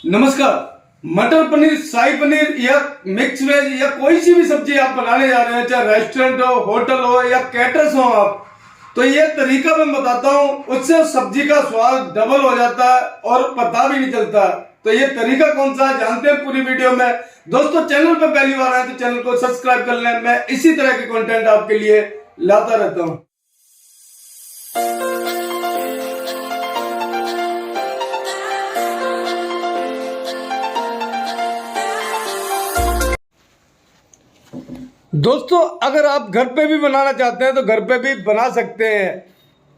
नमस्कार। मटर पनीर, शाही पनीर या मिक्स वेज या कोई सी भी सब्जी आप बनाने जा रहे हैं, चाहे रेस्टोरेंट हो, होटल हो या कैटरर्स हो आप, तो ये तरीका मैं बताता हूँ, उससे सब्जी का स्वाद डबल हो जाता है और पता भी नहीं चलता। तो ये तरीका कौन सा है जानते हैं पूरी वीडियो में। दोस्तों चैनल पर पहली बार आए तो चैनल को सब्सक्राइब कर लें। मैं इसी तरह के कंटेंट आपके लिए लाता रहता हूँ। दोस्तों अगर आप घर पे भी बनाना चाहते हैं तो घर पे भी बना सकते हैं।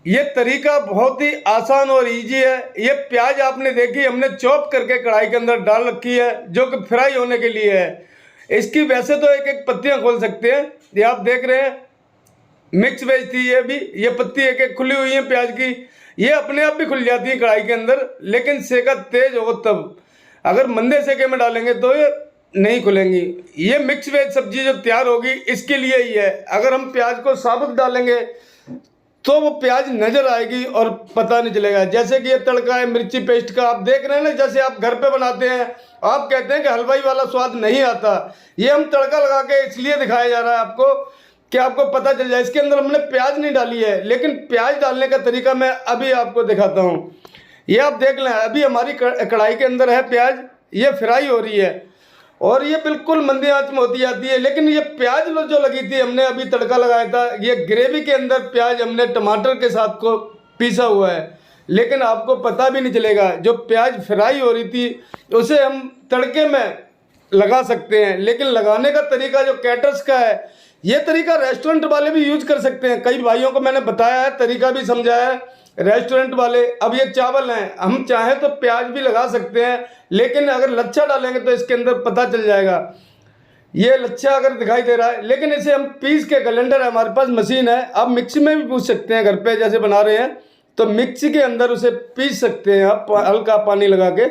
ये तरीका बहुत ही आसान और इजी है। ये प्याज आपने देखी हमने चॉप करके कढ़ाई के अंदर डाल रखी है, जो कि फ्राई होने के लिए है। इसकी वैसे तो एक एक पत्तियां खोल सकते हैं। ये आप देख रहे हैं मिक्स वेज थी, ये भी ये पत्ती एक एक खुली हुई है प्याज की। ये अपने आप भी खुल जाती है कढ़ाई के अंदर, लेकिन सेका तेज हो तब। अगर मंदे सेके में डालेंगे तो ये नहीं खुलेंगी। ये मिक्स वेज सब्जी जो तैयार होगी इसके लिए ही है। अगर हम प्याज को साबुत डालेंगे तो वो प्याज नजर आएगी और पता नहीं चलेगा। जैसे कि ये तड़का है मिर्ची पेस्ट का, आप देख रहे हैं ना, जैसे आप घर पे बनाते हैं। आप कहते हैं कि हलवाई वाला स्वाद नहीं आता। ये हम तड़का लगा के इसलिए दिखाया जा रहा है आपको कि आपको पता चल जाए। इसके अंदर हमने प्याज नहीं डाली है, लेकिन प्याज डालने का तरीका मैं अभी आपको दिखाता हूँ। ये आप देख लें, अभी हमारी कढ़ाई के अंदर है प्याज, ये फ्राई हो रही है और ये बिल्कुल मंदी आंच में होती जाती है। लेकिन ये प्याज जो लगी थी, हमने अभी तड़का लगाया था, ये ग्रेवी के अंदर प्याज हमने टमाटर के साथ को पीसा हुआ है, लेकिन आपको पता भी नहीं चलेगा। जो प्याज फ्राई हो रही थी उसे हम तड़के में लगा सकते हैं, लेकिन लगाने का तरीका जो कैटर्स का है, ये तरीका रेस्टोरेंट वाले भी यूज कर सकते हैं। कई भाइयों को मैंने बताया है, तरीका भी समझाया है रेस्टोरेंट वाले। अब ये चावल हैं, हम चाहें तो प्याज भी लगा सकते हैं, लेकिन अगर लच्छा डालेंगे तो इसके अंदर पता चल जाएगा। ये लच्छा अगर दिखाई दे रहा है, लेकिन इसे हम पीस के, ग्राइंडर है हमारे पास, मशीन है, आप मिक्सी में भी पीस सकते हैं। घर पे जैसे बना रहे हैं तो मिक्सी के अंदर उसे पीस सकते हैं आप, हल्का पानी लगा के।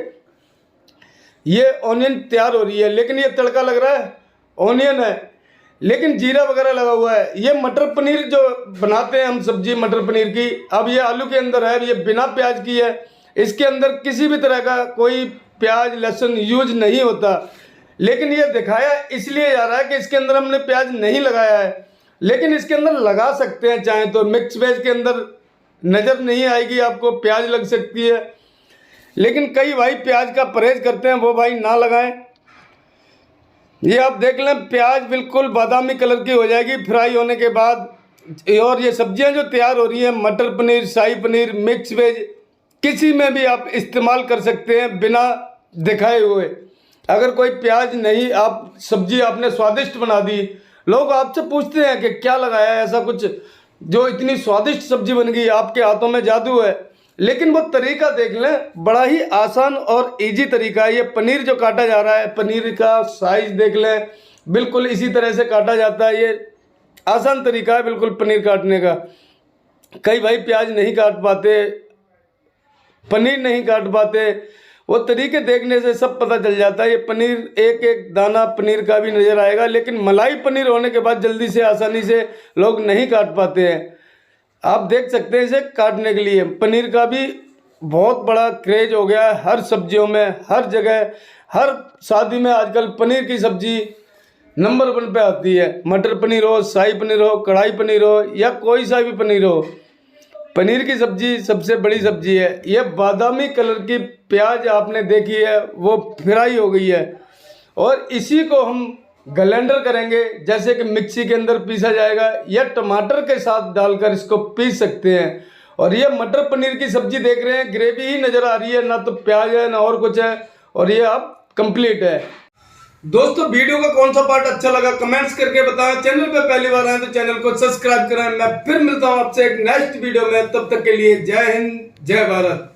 ये ऑनियन तैयार हो रही है, लेकिन ये तड़का लग रहा है ऑनियन है, लेकिन जीरा वगैरह लगा हुआ है। ये मटर पनीर जो बनाते हैं हम सब्जी मटर पनीर की, अब ये आलू के अंदर है, ये बिना प्याज की है। इसके अंदर किसी भी तरह का कोई प्याज लहसुन यूज नहीं होता, लेकिन ये दिखाया इसलिए जा रहा है कि इसके अंदर हमने प्याज नहीं लगाया है, लेकिन इसके अंदर लगा सकते हैं चाहें तो। मिक्स वेज के अंदर नज़र नहीं आएगी आपको, प्याज लग सकती है, लेकिन कई भाई प्याज का परहेज करते हैं, वो भाई ना लगाएं। ये आप देख लें, प्याज बिल्कुल बादामी कलर की हो जाएगी फ्राई होने के बाद। और ये सब्जियां जो तैयार हो रही हैं, मटर पनीर, शाही पनीर, मिक्स वेज, किसी में भी आप इस्तेमाल कर सकते हैं बिना दिखाए हुए। अगर कोई प्याज नहीं, आप सब्जी आपने स्वादिष्ट बना दी, लोग आपसे पूछते हैं कि क्या लगाया है, ऐसा कुछ जो इतनी स्वादिष्ट सब्जी बन गई, आपके हाथों में जादू है। लेकिन वो तरीका देख लें, बड़ा ही आसान और इजी तरीका है। ये पनीर जो काटा जा रहा है, पनीर का साइज देख लें, बिल्कुल इसी तरह से काटा जाता है। ये आसान तरीका है बिल्कुल पनीर काटने का। कई भाई प्याज नहीं काट पाते, पनीर नहीं काट पाते, वो तरीके देखने से सब पता चल जाता है। ये पनीर, एक एक दाना पनीर का भी नज़र आएगा, लेकिन मलाई पनीर होने के बाद जल्दी से आसानी से लोग नहीं काट पाते हैं। आप देख सकते हैं इसे काटने के लिए। पनीर का भी बहुत बड़ा क्रेज हो गया है हर सब्जियों में, हर जगह, हर शादी में आजकल पनीर की सब्जी नंबर 1 पे आती है। मटर पनीर हो, शाही पनीर हो, कढ़ाई पनीर हो या कोई सा भी पनीर हो, पनीर की सब्जी सबसे बड़ी सब्जी है। ये बादामी कलर की प्याज आपने देखी है, वो फ्राई हो गई है, और इसी को हम ग्राइंडर करेंगे, जैसे कि मिक्सी के अंदर पीसा जाएगा, या टमाटर के साथ डालकर इसको पीस सकते हैं। और ये मटर पनीर की सब्जी देख रहे हैं, ग्रेवी ही नज़र आ रही है, ना तो प्याज है ना और कुछ है, और ये आप कंप्लीट है। दोस्तों वीडियो का कौन सा पार्ट अच्छा लगा कमेंट्स करके बताएं। चैनल पे पहली बार आए तो चैनल को सब्सक्राइब करें। मैं फिर मिलता हूँ आपसे एक नेक्स्ट वीडियो में, तब तक के लिए जय हिंद, जय भारत।